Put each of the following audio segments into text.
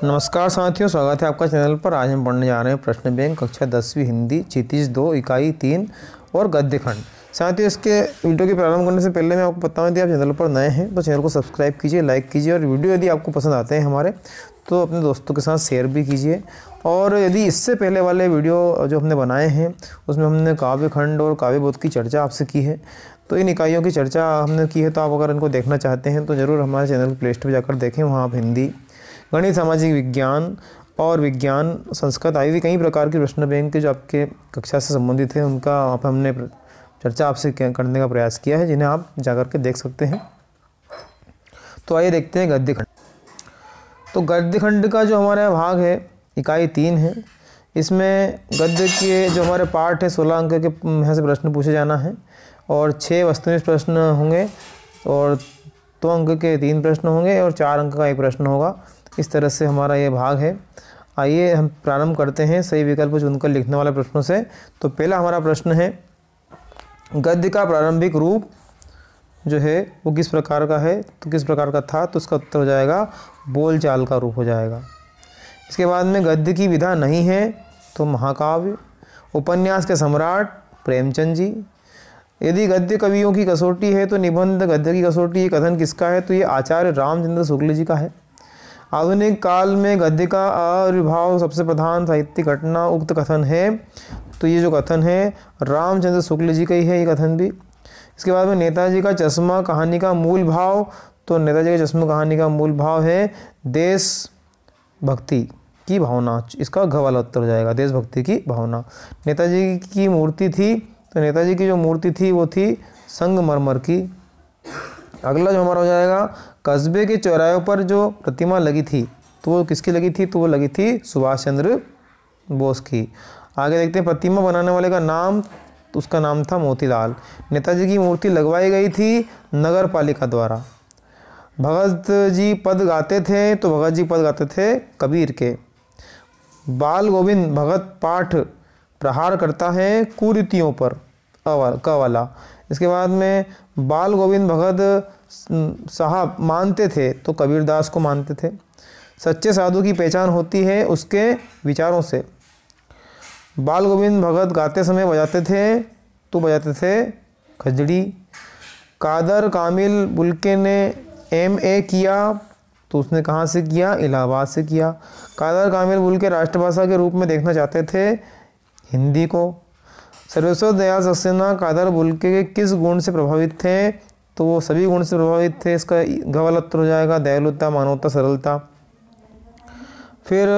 नमस्कार साथियों, स्वागत है आपका चैनल पर। आज हम पढ़ने जा रहे हैं प्रश्न बैंक कक्षा 10वीं हिंदी क्षितिज 2 इकाई 3 और गद्य खंड। साथियों, इसके वीडियो के प्रारंभ करने से पहले मैं आपको बता दें, आप चैनल पर नए हैं तो चैनल को सब्सक्राइब कीजिए, लाइक कीजिए और वीडियो यदि आपको पसंद आते हैं हमारे तो अपने दोस्तों के साथ शेयर भी कीजिए। और यदि इससे पहले वाले वीडियो जो हमने बनाए हैं उसमें हमने काव्य खंड और काव्य बोध की चर्चा आपसे की है, तो इन इकाइयों की चर्चा हमने की है। तो आप अगर इनको देखना चाहते हैं तो ज़रूर हमारे चैनल प्ले स्टोर पर जाकर देखें। वहाँ आप हिंदी, गणित, सामाजिक विज्ञान और विज्ञान, संस्कृत आदि कई प्रकार के प्रश्न बैंक के जो आपके कक्षा से संबंधित हैं उनका हमने चर्चा आपसे करने का प्रयास किया है, जिन्हें आप जाकर के देख सकते हैं। तो आइए देखते हैं गद्य खंड। तो गद्य खंड का जो हमारा भाग है इकाई 3 है। इसमें गद्य के जो हमारे पार्ट है 16 अंक के यहाँ से प्रश्न पूछे जाना है और 6 वस्तुनिष्ठ प्रश्न होंगे और 2 अंक के 3 प्रश्न होंगे और 4 अंक का 1 प्रश्न होगा। इस तरह से हमारा ये भाग है। आइए हम प्रारंभ करते हैं सही विकल्प चुनकर लिखने वाले प्रश्नों से। तो पहला हमारा प्रश्न है, गद्य का प्रारंभिक रूप जो है वो किस प्रकार का है, तो किस प्रकार का था, तो उसका उत्तर हो जाएगा बोलचाल का रूप हो जाएगा। इसके बाद में गद्य की विधा नहीं है तो महाकाव्य। उपन्यास के सम्राट प्रेमचंद जी। यदि गद्य कवियों की कसौटी है तो निबंध गद्य की कसौटी, ये कथन किसका है, तो ये आचार्य रामचंद्र शुक्ल जी का है। आधुनिक काल में गद्य का आविर्भाव सबसे प्रधान साहित्यिक घटना उक्त कथन है, तो ये जो कथन है रामचंद्र शुक्ल जी का ही है ये कथन भी। इसके बाद में नेताजी का चश्मा कहानी का मूल भाव, तो नेताजी का चश्मा कहानी का मूल भाव है देशभक्ति की भावना। इसका घ वाला उत्तर हो जाएगा, देशभक्ति की भावना। नेताजी की मूर्ति थी, तो नेताजी की जो मूर्ति थी वो थी संगमरमर की। अगला जो हमारा हो जाएगा, कस्बे के चौराहे पर जो प्रतिमा लगी थी तो वो किसकी लगी थी, तो वो लगी थी सुभाष चंद्र बोस की। आगे देखते हैं, प्रतिमा बनाने वाले का नाम, तो उसका नाम था मोतीलाल। नेताजी की मूर्ति लगवाई गई थी नगर पालिका द्वारा। भगत जी पद गाते थे, तो भगत जी पद गाते थे कबीर के। बाल गोविंद भगत पाठ प्रहार करता है कुरीतियों पर, क वाला। इसके बाद में बाल गोविंद भगत साहब मानते थे, तो कबीरदास को मानते थे। सच्चे साधु की पहचान होती है उसके विचारों से। बाल गोविंद भगत गाते समय बजाते थे, तो बजाते थे खजड़ी। कादर कामिल बुल्के ने MA किया, तो उसने कहाँ से किया, इलाहाबाद से किया। कादर कामिल बुल्के राष्ट्रभाषा के रूप में देखना चाहते थे हिंदी को। सर्वेश्वर दयाल सक्सेना कादर बुल्के के किस गुण से प्रभावित थे, तो वो सभी गुण से प्रभावित थे। इसका गलत उत्तर हो जाएगा दयालुता, मानवता, सरलता। फिर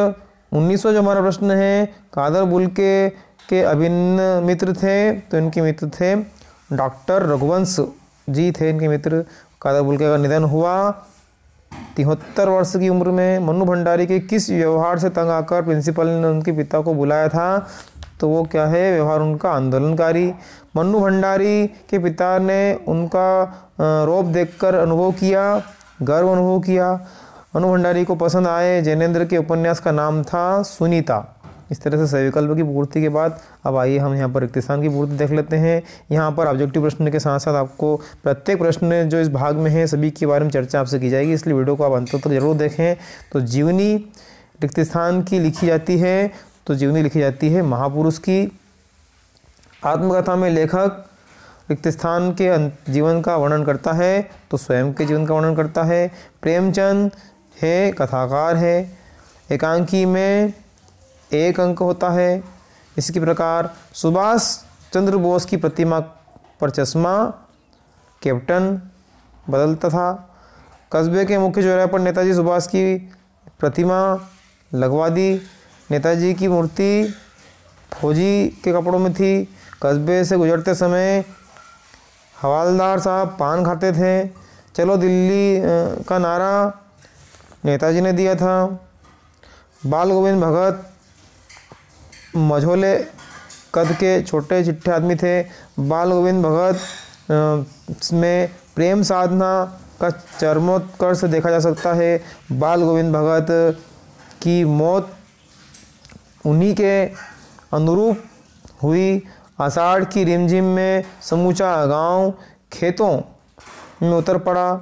19वां जो हमारा प्रश्न है, कादर बुल्के के अभिन्न मित्र थे, तो इनके मित्र थे डॉक्टर रघुवंश जी थे इनके मित्र। कादर बुल्के का निधन हुआ 73 वर्ष की उम्र में। मन्नू भंडारी के किस व्यवहार से तंग आकर प्रिंसिपल ने उनके पिता को बुलाया था, तो वो क्या है, व्यवहार उनका आंदोलनकारी। मन्नू भंडारी के पिता ने उनका रौब देखकर अनुभव किया, गर्व अनुभव किया। मन्नू भंडारी को पसंद आए जैनेन्द्र के उपन्यास का नाम था सुनीता। इस तरह से सही विकल्प की पूर्ति के बाद अब आइए हम यहाँ पर रिक्त स्थान की पूर्ति देख लेते हैं। यहाँ पर ऑब्जेक्टिव प्रश्न के साथ साथ आपको प्रत्येक प्रश्न जो इस भाग में है सभी के बारे में चर्चा आपसे की जाएगी, इसलिए वीडियो को आप अंत तक जरूर देखें। तो जीवनी रिक्त स्थान की लिखी जाती है, तो जीवनी लिखी जाती है महापुरुष की। आत्मकथा में लेखक रिक्त स्थान के जीवन का वर्णन करता है, तो स्वयं के जीवन का वर्णन करता है। प्रेमचंद है कथाकार है। एकांकी में 1 अंक होता है। इसी प्रकार सुभाष चंद्र बोस की प्रतिमा पर चश्मा कैप्टन बदलता था। कस्बे के मुख्य चौराहे पर नेताजी सुभाष की प्रतिमा लगवा दी। नेताजी की मूर्ति फौजी के कपड़ों में थी। कस्बे से गुजरते समय हवालदार साहब पान खाते थे। चलो दिल्ली का नारा नेताजी ने दिया था। बाल गोविंद भगत मझोले कद के छोटे चिट्ठे आदमी थे। बाल गोविंद भगत में प्रेम साधना का चरमोत्कर्ष देखा जा सकता है। बाल गोविंद भगत की मौत उन्हीं के अनुरूप हुई। आषाढ़ की रिमझिम में समूचा गांव खेतों में उतर पड़ा।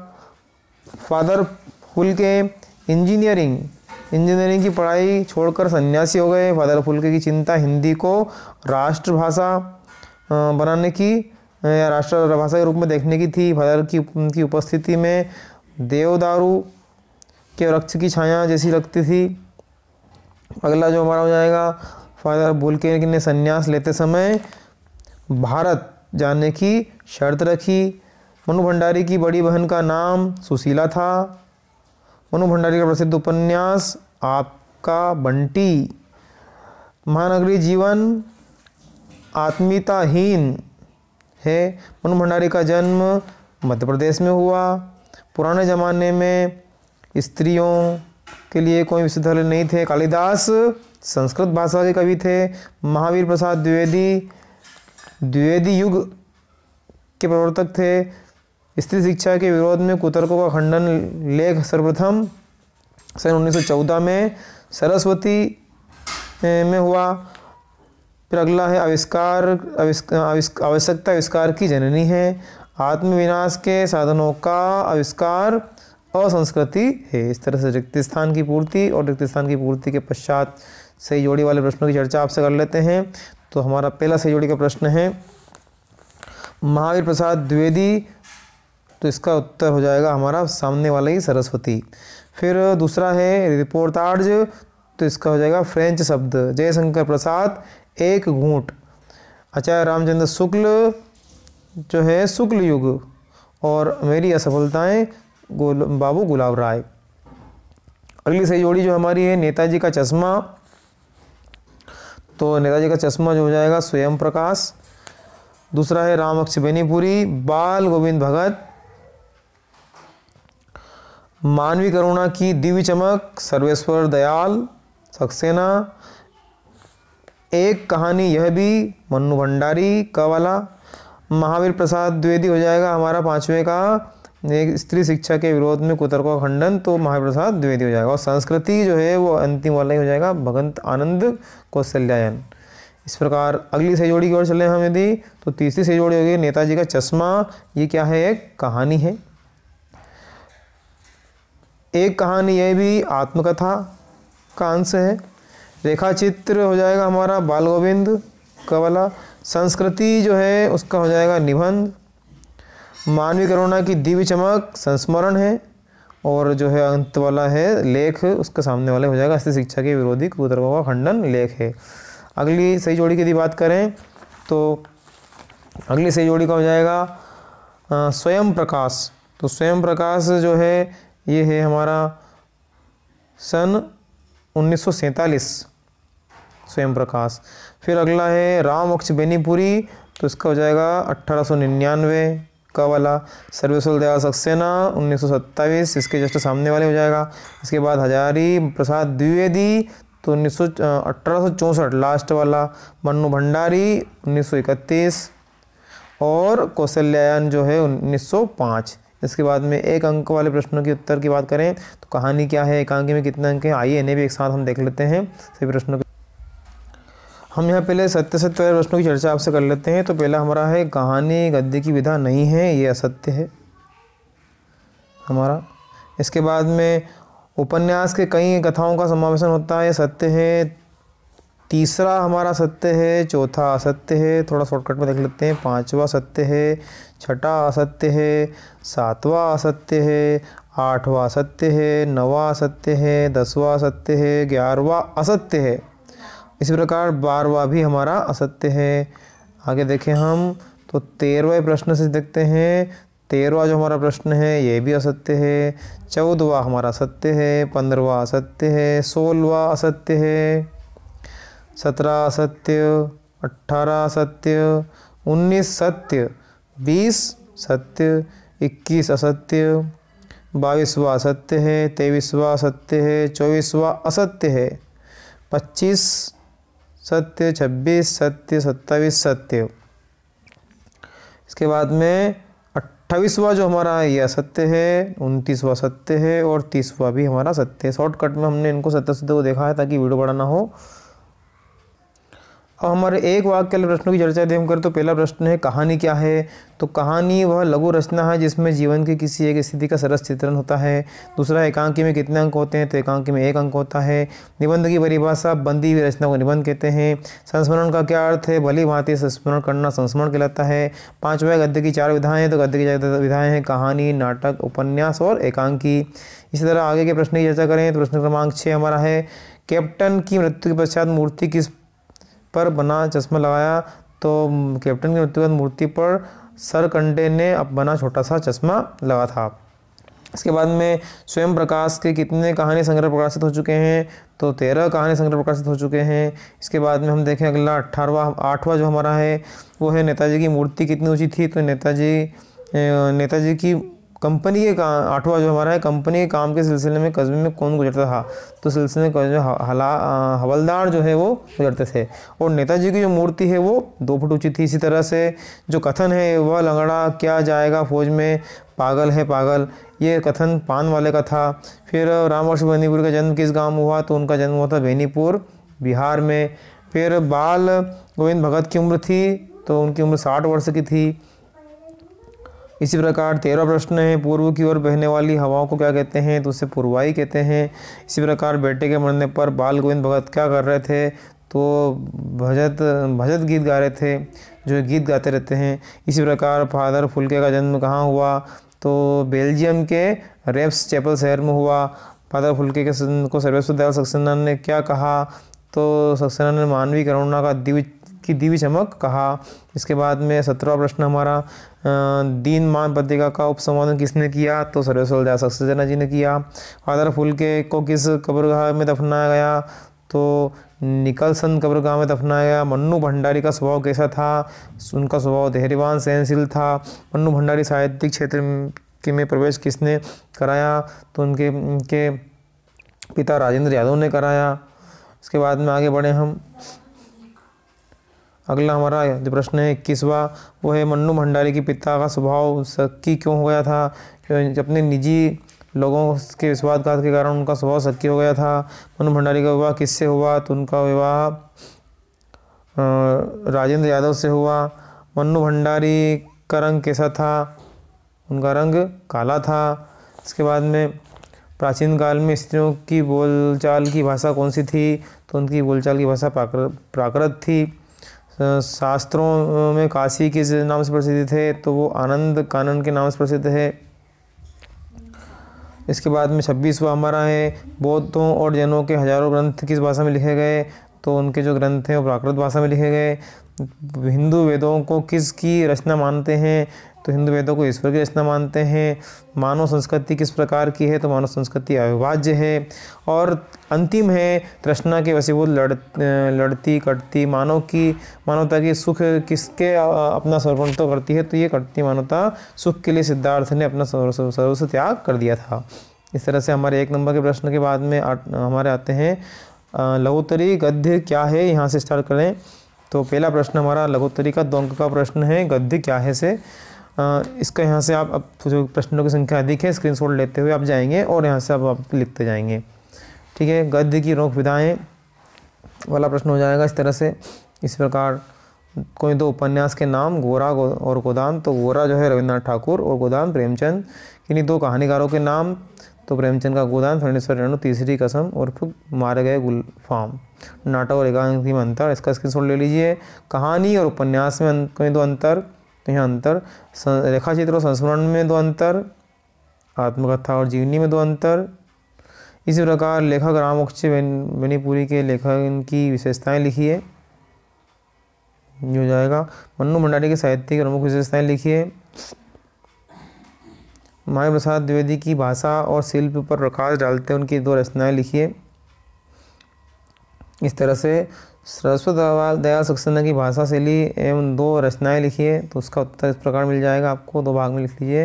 फादर फुल के इंजीनियरिंग इंजीनियरिंग की पढ़ाई छोड़कर सन्यासी हो गए। फादर फुल्के की चिंता हिंदी को राष्ट्रभाषा बनाने की या राष्ट्रभाषा के रूप में देखने की थी। फादर की उपस्थिति में देवदारू के वृक्ष की छाया जैसी लगती थी। अगला जो हमारा हो जाएगा, फादर फुल्के ने संन्यास लेते समय भारत जाने की शर्त रखी। मनु भंडारी की बड़ी बहन का नाम सुशीला था। मनु भंडारी का प्रसिद्ध उपन्यास आपका बंटी। महानगरी जीवन आत्मीयताहीन है। मनु भंडारी का जन्म मध्य प्रदेश में हुआ। पुराने ज़माने में स्त्रियों के लिए कोई विश्वविद्यालय नहीं थे। कालिदास संस्कृत भाषा के कवि थे। महावीर प्रसाद द्विवेदी युग के प्रवर्तक थे। स्त्री शिक्षा के विरोध में कुतर्कों का खंडन लेख सर्वप्रथम सन 1914 में सरस्वती में हुआ। फिर अगला है आवश्यकता आविष्कार की जननी है। आत्मविनाश के साधनों का आविष्कार असंस्कृति है। इस तरह से रिक्त स्थान की पूर्ति और रिक्त स्थान की पूर्ति के पश्चात सही जोड़ी वाले प्रश्नों की चर्चा आपसे कर लेते हैं। तो हमारा पहला सही जोड़ी का प्रश्न है महावीर प्रसाद द्विवेदी, तो इसका उत्तर हो जाएगा हमारा सामने वाला ही सरस्वती। फिर दूसरा है रिपोर्टाज, तो इसका हो जाएगा फ्रेंच शब्द। जयशंकर प्रसाद एक घूंट। आचार्य रामचंद्र शुक्ल जो है शुक्ल युग। और मेरी असफलताएं बाबू गुलाब राय। अगली सही जोड़ी जो हमारी है नेताजी का चश्मा, तो नेताजी का चश्मा जो हो जाएगा स्वयं प्रकाश। दूसरा है रामबख्श बेनीपुरी, बाल गोविंद भगत। मानवीय करुणा की दिव्य चमक, सर्वेश्वर दयाल सक्सेना। एक कहानी यह भी, मन्नू भंडारी का वाला। महावीर प्रसाद द्विवेदी हो जाएगा हमारा पांचवें का, एक स्त्री शिक्षा के विरोध में कुतर्कों का खंडन, तो महावीर प्रसाद द्विवेदी हो जाएगा। और संस्कृति जो है वो अंतिम वाला ही हो जाएगा, भगवंत आनंद कौशल्यायन। इस प्रकार अगली सही जोड़ी की ओर चले हम यदि, तो तीसरी सही जोड़ी होगी नेताजी का चश्मा। ये क्या है, एक कहानी है। एक कहानी यह भी आत्मकथा का अंश है। रेखा चित्र हो जाएगा हमारा बाल गोविंद का वाला। संस्कृति जो है उसका हो जाएगा निबंध। मानवीय करुणा की दिव्य चमक संस्मरण है। और जो है अंत वाला है लेख, उसके सामने वाले हो जाएगा स्त्री शिक्षा के विरोधी कुतर्कों का खंडन लेख है। अगली सही जोड़ी की यदि बात करें तो अगली सही जोड़ी का हो जाएगा स्वयं प्रकाश। तो स्वयं प्रकाश जो है ये है हमारा सन 1947 स्वयं प्रकाश। फिर अगला है रामबख्श बेनीपुरी, तो इसका हो जाएगा 1899 का वाला। सर्वेश्वर दयाल सक्सेना 1927, इसके जस्ट सामने वाले हो जाएगा। इसके बाद हजारी प्रसाद द्विवेदी, तो 1864 लास्ट वाला। मन्नू भंडारी 1931 और कौशल्यायन जो है 1905। इसके बाद में एक अंक वाले प्रश्नों के उत्तर की बात करें तो कहानी क्या है, एकांकी में कितने अंक हैं, आइए इन्हें भी एक साथ हम देख लेते हैं सभी प्रश्नों के। हम यहाँ पहले सत्य वाले प्रश्नों की चर्चा आपसे कर लेते हैं। तो पहला हमारा है कहानी गद्य की विधा नहीं है, ये असत्य है हमारा। इसके बाद में उपन्यास के कई कथाओं का समावेशन होता है, सत्य है। तीसरा हमारा सत्य है, चौथा असत्य है। थोड़ा शॉर्टकट में देख लेते हैं। पांचवा सत्य है, छठा असत्य है, सातवां असत्य है, आठवां असत्य है, नौवां असत्य है, 10वां असत्य है, 11वां असत्य है। इसी प्रकार 12वां भी हमारा असत्य है। आगे देखें हम तो 13वें प्रश्न से देखते हैं। 13वां जो हमारा प्रश्न है ये भी असत्य है। 14वां हमारा सत्य है, 15वां असत्य है, 16वां असत्य है, 17 असत्य, 18 असत्य, 19 सत्य, 20 सत्य, 21 असत्य, 22वां असत्य है, 23वां असत्य है, 24वां असत्य है, 25 सत्य, 26 सत्य, 27 सत्य। इसके बाद में 28वां जो हमारा ये असत्य है, 29वां सत्य है और 30वां भी हमारा सत्य है। शॉर्टकट में हमने इनको सत्य को देखा है ताकि वीडियो बड़ा ना हो। अब हमारे एक वाक्य वाले प्रश्नों की चर्चा यदि हम करें तो पहला प्रश्न है कहानी क्या है। तो कहानी वह लघु रचना है जिसमें जीवन की किसी एक स्थिति का सरस चित्रण होता है। दूसरा, एकांकी में कितने अंक होते हैं? तो एकांकी में 1 अंक होता है। निबंध की परिभाषा, बंधी हुई रचना को निबंध कहते हैं। संस्मरण का क्या अर्थ है? भली भांति संस्मरण करना संस्मरण कहलाता है। 5वां, गद्य की 4 विधाएं हैं। तो गद्य की 4 विधाएं हैं कहानी, नाटक, उपन्यास और एकांकी। इसी तरह आगे के प्रश्न की चर्चा करें तो प्रश्न क्रमांक 6 हमारा है कैप्टन की मृत्यु के पश्चात मूर्ति किस पर बना चश्मा लगाया? तो कैप्टन की मृत्यु के बाद मूर्ति पर सरकंडे ने बना छोटा सा चश्मा लगा था। इसके बाद में स्वयं प्रकाश के कितने कहानी संग्रह प्रकाशित हो चुके हैं? तो 13 कहानी संग्रह प्रकाशित हो चुके हैं। इसके बाद में हम देखें अगला 8वां जो हमारा है वो है नेताजी की मूर्ति कितनी ऊंची थी? तो नेताजी की कंपनी के 8वां जो हमारा है कंपनी के काम के सिलसिले में कस्बे में कौन गुजरता था? तो सिलसिले में हवलदार जो है वो गुजरते थे। और नेताजी की जो मूर्ति है वो 2 फुट ऊंची थी। इसी तरह से जो कथन है वह लंगड़ा क्या जाएगा फौज में, पागल है पागल, ये कथन पान वाले का था। फिर रामवर्ष बेनीपुर का जन्म किस गाँव में हुआ? तो उनका जन्म हुआ था बेनीपुर बिहार में। फिर बाल गोविंद भगत की उम्र थी तो उनकी उम्र 60 वर्ष की थी। इसी प्रकार 13वां प्रश्न है पूर्व की ओर बहने वाली हवाओं को क्या कहते हैं? तो उसे पूर्वाई कहते हैं। इसी प्रकार बेटे के मरने पर बाल गोविंद भगत क्या कर रहे थे? तो भजत गीत गा रहे थे, जो गीत गाते रहते हैं। इसी प्रकार फादर फुल्के का जन्म कहाँ हुआ? तो बेल्जियम के रेप्स चैपल शहर में हुआ। फादर फुल्के को सर्वेश्वर दयाल सक्सेना ने क्या कहा? तो सक्सेना ने मानवीय करुणा का दिव्य चमक कहा। इसके बाद में 17वां प्रश्न हमारा दीनमान पत्रिका का उपसंपादन किसने किया? तो सर्वेश्वर दयाल सक्सेना जी ने किया। फादर फुल्के को किस कब्रगाह में दफनाया गया? तो निकलसन कब्रगाह में दफनाया गया। मन्नू भंडारी का स्वभाव कैसा था? उनका स्वभाव धैर्यवान सहनशील था। मन्नू भंडारी साहित्यिक क्षेत्र में प्रवेश किसने कराया? तो उनके पिता राजेंद्र यादव ने कराया। इसके बाद में आगे बढ़े हम, अगला हमारा जो प्रश्न है 21वां वो है मन्नू भंडारी के पिता का स्वभाव शक्की क्यों हो गया था? अपने निजी लोगों के विश्वासघात के कारण उनका स्वभाव शक्की हो गया था। मन्नू भंडारी का विवाह किससे हुआ? तो उनका विवाह राजेंद्र यादव से हुआ। मन्नू भंडारी का रंग कैसा था? उनका रंग काला था। इसके बाद में प्राचीन काल में स्त्रियों की बोलचाल की भाषा कौन सी थी? तो उनकी बोलचाल की भाषा प्राकृत थी। शास्त्रों में काशी किस नाम से प्रसिद्ध थे? तो वो आनंद कानन के नाम से प्रसिद्ध है। इसके बाद में 26वां हमारा है बौद्धों और जैनों के हजारों ग्रंथ किस भाषा में लिखे गए? तो उनके जो ग्रंथ हैं वो प्राकृत भाषा में लिखे गए। हिंदू वेदों को किसकी रचना मानते हैं? तो हिंदू वेदों को ईश्वर की रचना मानते हैं। मानव संस्कृति किस प्रकार की है? तो मानव संस्कृति अविभाज्य है। और अंतिम है तृष्णा के वशीभूत लड़ती कटती मानवता की सुख किसके अपना समर्पण तो करती है? तो ये कटती मानवता सुख के लिए सिद्धार्थ ने अपना सर्वस्व त्याग कर दिया था। इस तरह से हमारे 1 नंबर के प्रश्न के बाद में हमारे आते हैं लघुत्तरी गद्य क्या है। यहाँ से स्टार्ट करें तो पहला प्रश्न हमारा लघुत्तरी का 2 अंक का प्रश्न है गद्य क्या है से। इसका यहाँ से आप अब जो प्रश्नों की संख्या अधिक है स्क्रीनशॉट लेते हुए आप जाएंगे और यहाँ से आप लिखते जाएंगे। ठीक है, गद्य की रोक विधाएं वाला प्रश्न हो जाएगा इस तरह से। इस प्रकार कोई 2 उपन्यास के नाम गोरा और गोदान। तो गोरा जो है रविन्द्रनाथ ठाकुर और गोदान प्रेमचंद। किन्हीं 2 कहानीकारों के नाम। तो प्रेमचंद का गोदान, फणीश्वर रेणु तीसरी कसम और फिर मारे गए गुलफाम। नाटक और एकांकी में अंतर, इसका स्क्रीनशॉट ले लीजिए। कहानी और उपन्यास में कोई 2 अंतर। तो यहाँ अंतर, रेखाचित्र और संस्मरण में 2 अंतर, आत्मकथा और जीवनी में 2 अंतर। इसी प्रकार लेखक रामवक्ष बेनीपुरी के लेखन की विशेषताएं लिखिए, हो जाएगा। मन्नू भंडारी के साहित्य की प्रमुख विशेषताएं लिखिए। माया प्रसाद द्विवेदी की भाषा और शिल्प पर प्रकाश डालते उनकी 2 रचनाएं लिखिए। इस तरह से सरस्वती दयाल सक्सेना की भाषा शैली एवं 2 रचनाएं लिखिए। तो उसका उत्तर इस प्रकार मिल जाएगा आपको, 2 भाग में लिख लीजिए।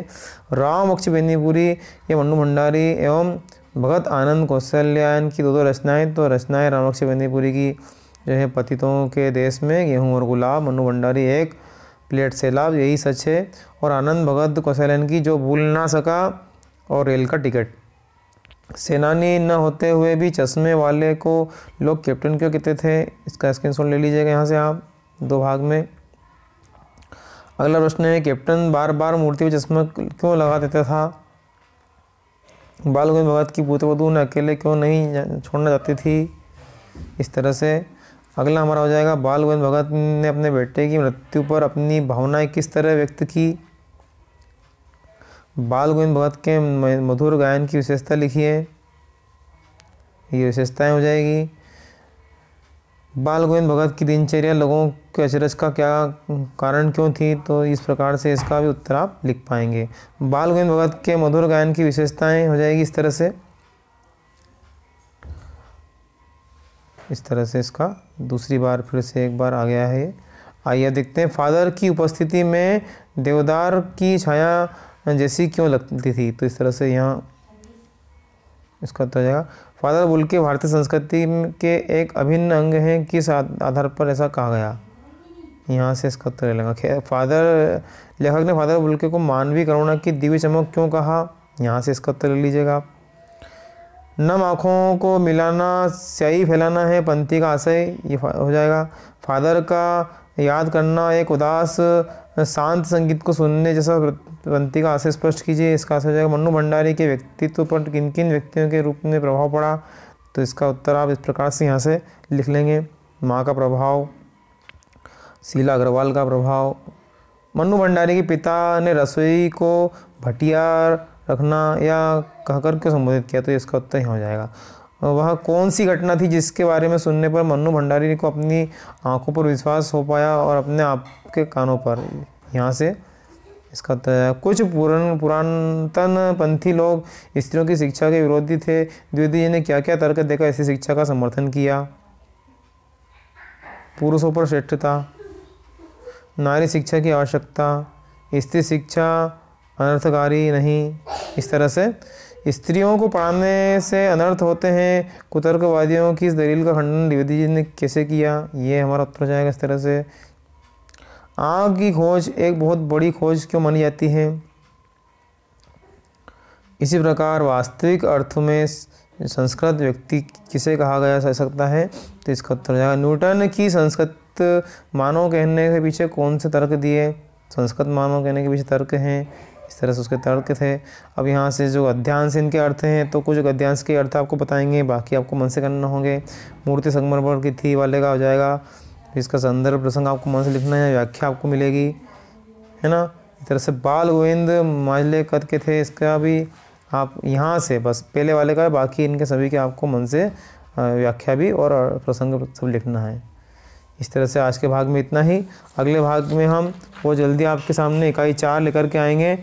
रामवक्ष बेनीपुरी या मन्नू भंडारी एवं भगत आनंद कौशल्यायन की 2 रचनाएं। तो रचनाएं रामवक्ष बेनीपुरी की जो है पतितों के देश में, गेहूँ और गुलाब। मन्नू भंडारी 1 प्लेट सैलाब, यही सच है। और आनंद भगत कौशल्यायन की जो भूल ना सका और रेल का टिकट। सेनानी न होते हुए भी चश्मे वाले को लोग कैप्टन क्यों कहते थे? इसका स्क्रीनशॉट ले लीजिएगा यहाँ से आप, 2 भाग में। अगला प्रश्न है, कैप्टन बार बार मूर्ति पर चश्मा क्यों लगा देता था? बाल गोविंद भगत की पुत्रवधू उन्हें अकेले क्यों नहीं छोड़ना चाहती थी? इस तरह से। अगला हमारा हो जाएगा, बाल गोविंद भगत ने अपने बेटे की मृत्यु पर अपनी भावनाएं किस तरह व्यक्त की? बाल गोविंद भगत के मधुर गायन की विशेषता लिखिए, ये विशेषताएं हो जाएगी। बाल गोविंद भगत की दिनचर्या लोगों के अचरज का क्या कारण क्यों थी? तो इस प्रकार से इसका भी उत्तर आप लिख पाएंगे। बाल गोविंद भगत के मधुर गायन की विशेषताएं हो जाएगी इस तरह से। इस तरह से इसका दूसरी बार फिर से एक बार आ गया है। आइए देखते हैं, फादर की उपस्थिति में देवदार की छाया जैसी क्यों लगती थी? तो इस तरह से यहाँ इसका उत्तर हो जाएगा, फादर बुल के भारतीय संस्कृति के एक अभिन्न अंग हैं, किस आधार पर ऐसा कहा गया? यहाँ से इसका उत्तर लेगा। लेखक ने फादर बुल्के को मानवीय करुणा की दिव्य चमक क्यों कहा? यहाँ से इसका उत्तर ले लीजिएगा। नम आँखों को मिलाना स्याही फैलाना है पंथी का आशय, ये हो जाएगा। फादर का याद करना एक उदास शांत संगीत को सुनने जैसा पंथी का आशय स्पष्ट कीजिए, इसका आशय हो जाएगा। मन्नू भंडारी के व्यक्तित्व पर किन किन व्यक्तियों के रूप में प्रभाव पड़ा? तो इसका उत्तर आप इस प्रकार से यहाँ से लिख लेंगे, माँ का प्रभाव, शीला अग्रवाल का प्रभाव। मन्नू भंडारी के पिता ने रसोई को भटिया रखना या कहकर क्यों संबोधित किया? तो इसका उत्तर यहाँ हो जाएगा। वह कौन सी घटना थी जिसके बारे में सुनने पर मन्नू भंडारी को अपनी आंखों पर विश्वास हो पाया और अपने आप के कानों पर? यहाँ से इसका उत्तर है, कुछ पुरातन पंथी लोग स्त्रियों की शिक्षा के विरोधी थे, द्विवेदी जी ने क्या क्या तर्क देकर ऐसी शिक्षा का समर्थन किया? पुरुषों पर श्रेष्ठता, नारी शिक्षा की आवश्यकता, स्त्री शिक्षा अनर्थकारी नहीं। इस तरह से स्त्रियों को पढ़ाने से अनर्थ होते हैं, कुतर्कवादियों की इस दलील का खंडन द्विवेदी जी ने कैसे किया? ये हमारा उत्तर हो जाएगा इस तरह से। आग की खोज एक बहुत बड़ी खोज क्यों मानी जाती है? इसी प्रकार वास्तविक अर्थ में संस्कृत व्यक्ति किसे कहा गया जा सकता है? तो इसका उत्तर हो जाएगा, न्यूटन की संस्कृत मानव कहने के पीछे कौन से तर्क दिए? संस्कृत मानव कहने के पीछे तर्क हैं, इस तरह से उसके तर्क थे। अब यहाँ से जो अध्यांश इनके अर्थ हैं, तो कुछ अध्यांश के अर्थ आपको बताएंगे, बाकी आपको मन से करना होंगे। मूर्ति संगमरमर की थी वाले का हो जाएगा, इसका संदर्भ प्रसंग आपको मन से लिखना है, व्याख्या आपको मिलेगी, है ना। इस तरह से बाल गोविंद माजले कद के थे, इसका भी आप यहाँ से बस पहले वाले का, बाकी इनके सभी के आपको मन से व्याख्या भी और प्रसंग सब लिखना है। इस तरह से आज के भाग में इतना ही। अगले भाग में हम वो जल्दी आपके सामने इकाई 4 लेकर के आएंगे।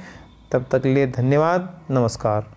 तब तक के लिए धन्यवाद, नमस्कार।